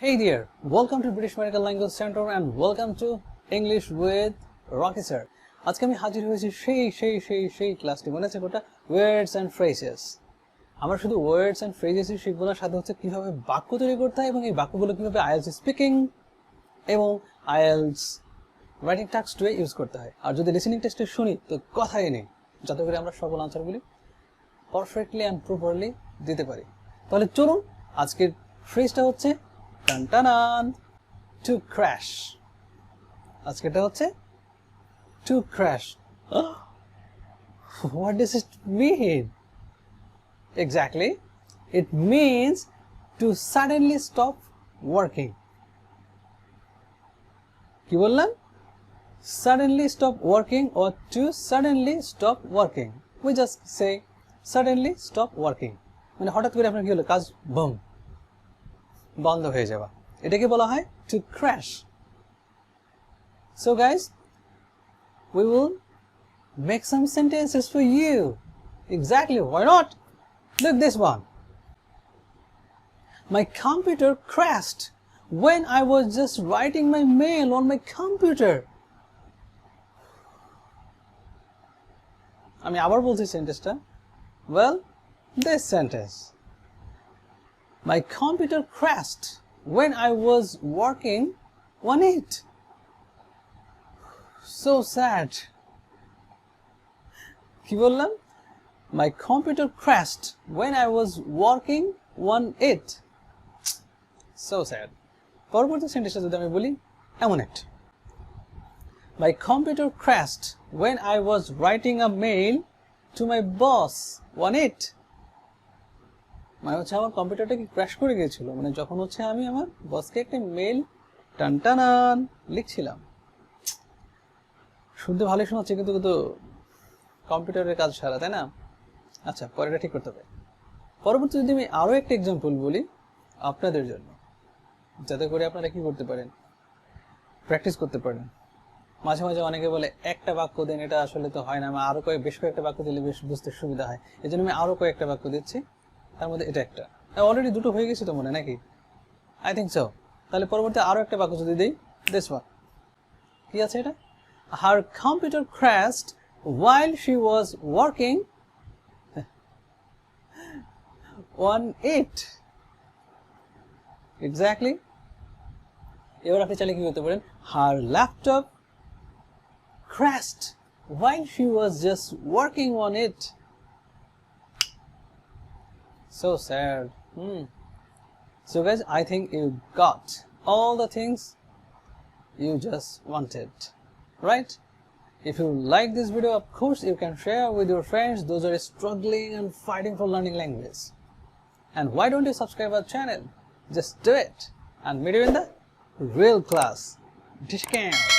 Hey there, welcome to British Medical Language Center and welcome to English with Rocky Sir. আজকে আমি হাজির হয়েছি সেই ক্লাসটি মনে আছে কোটা ওয়ার্ডস এন্ড ফ্রেজেস। আমরা শুধু ওয়ার্ডস এন্ড ফ্রেজেসই শিখবো না, সাথে হচ্ছে কিভাবে বাক্য তৈরি করতে হয় এবং এই বাক্যগুলো কিভাবে IELTS স্পিকিং এবং IELTS রাইটিং টাস্ক 2 এ ইউজ করতে হয়। আর যদি লিসেনিং টেস্টে শুনি তো কথাই নেই, যাতে করে আমরা সকল আনসারগুলি পারফেক্টলি এন্ড প্রপারলি দিতে পারি। তাহলে চলুন আজকের ফ্রেজটা হচ্ছে টানটানান, to crash. আজকেটা হচ্ছে to crash. What does it mean? Exactly, it means to suddenly stop working. কি বললাম? Suddenly stop working or to suddenly stop working. We just say suddenly stop working. মানে হঠাৎ করে আপনার কি হলো, কাজ বম বন্ধ হয়ে যাওয়া, এটাকে বলা হয় to crash. So guys, we will make some sentences for you. Exactly, why not? Look this one. My computer crashed when I was just writing my mail on my computer. আমি আবার বলছি সেন্টেন্সটা। Well, this sentence. My computer crashed when I was working on it. So sad. কি বললাম? My computer crashed when I was working on it. So sad. পরবর্তী সেন্টেন্সটা যদি আমি বলি এমন একটা। My computer crashed when I was writing a mail to my boss on it. মানে হচ্ছে আমার কম্পিউটারটা কি ক্র্যাশ করে গিয়েছিল, মানে যখন হচ্ছে আমি আমার বসকে একটা মেল টানটানান লিখছিলাম। শুনতে ভালোই শোনাচ্ছে কিন্তু কম্পিউটারের কাজ সারা, তাই না? আচ্ছা, পরেরটা ঠিক করতে হবে। পরবর্তী যদি আমি আরও একটা এক্সাম্পল বলি আপনাদের জন্য, যাতে করে আপনারা কি করতে পারেন, প্র্যাকটিস করতে পারেন। মাঝে মাঝে অনেকে বলে একটা বাক্য দেন, এটা আসলে তো হয় না, আমি আরও বেশ কয়েকটা বাক্য দিলে বেশ বুঝতে সুবিধা হয়। এই জন্য আমি আরও কয়েকটা বাক্য দিচ্ছি, তার মধ্যে এটা একটা। অলরেডি দুটো হয়ে গেছে তো মনে নাকি? I think so. তাহলে পরবর্তী আরও একটা বাক্য যদি দিই, দিস ওয়ান। কি আছে এটা? Her computer crashed while she was working on it. Exactly. এবার আপনি চাইলে কি করতে পারেন? Her laptop crashed while she was just working on it. So sad. So guys, I think you got all the things you just wanted, right? If you like this video, of course you can share with your friends, those are struggling and fighting for learning language. And why don't you subscribe our channel? Just do it and meet you in the real class. Discount.